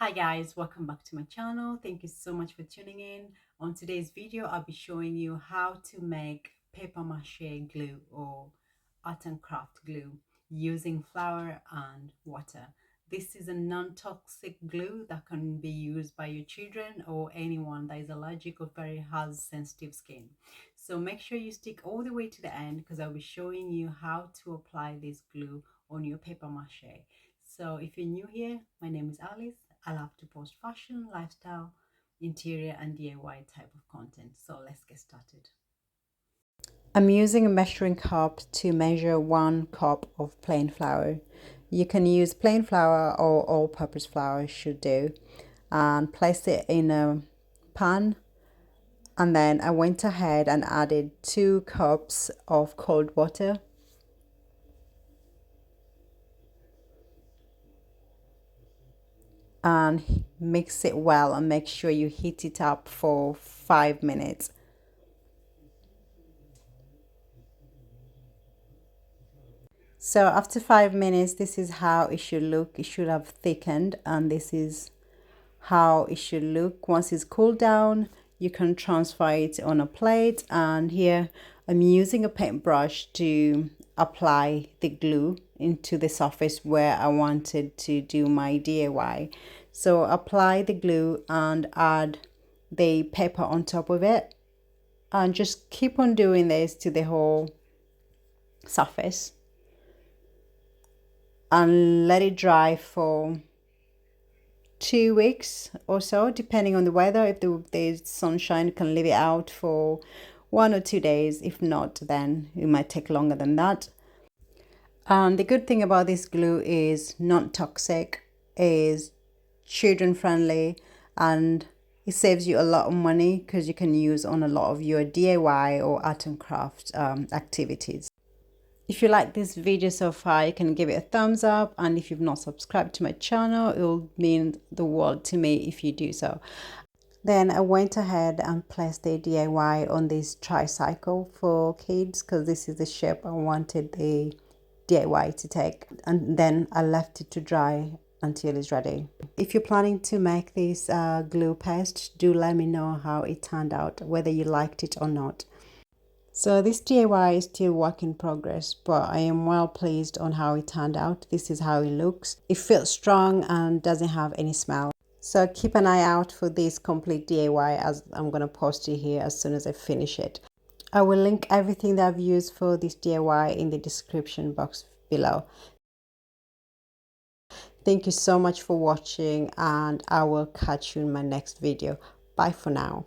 Hi guys, welcome back to my channel. Thank you so much for tuning in. On today's video, I'll be showing you how to make paper mache glue or art and craft glue using flour and water. This is a non-toxic glue that can be used by your children or anyone that is allergic or very has sensitive skin. So make sure you stick all the way to the end because I'll be showing you how to apply this glue on your paper mache. So if you're new here, my name is Alice. I love to post fashion, lifestyle, interior and DIY type of content. So let's get started. I'm using a measuring cup to measure 1 cup of plain flour. You can use plain flour or all-purpose flour should do, and place it in a pan. And then I went ahead and added 2 cups of cold water. And mix it well and make sure you heat it up for 5 minutes. So after 5 minutes, this is how it should look. It should have thickened, and this is how it should look. Once it's cooled down, you can transfer it on a plate, and here I'm using a paintbrush to apply the glue into the surface where I wanted to do my DIY. So apply the glue and add the paper on top of it, and just keep on doing this to the whole surface and let it dry for 2 weeks or so, depending on the weather. If there's sunshine, you can leave it out for 1 or 2 days. If not, then it might take longer than that. And the good thing about this glue is not toxic, is children friendly, and it saves you a lot of money because you can use on a lot of your DIY or art and craft activities. If you like this video so far, you can give it a thumbs up, and if you've not subscribed to my channel, it will mean the world to me if you do so. Then I went ahead and placed the DIY on this tricycle for kids because this is the shape I wanted the DIY to take, and then I left it to dry until it's ready. If you're planning to make this glue paste, do let me know how it turned out, whether you liked it or not. So this DIY is still work in progress, but I am well pleased on how it turned out. This is how it looks. It feels strong and doesn't have any smell. So keep an eye out for this complete DIY, as I'm going to post it here as soon as I finish it. I will link everything that I've used for this DIY in the description box below. Thank you so much for watching, and I will catch you in my next video. Bye for now.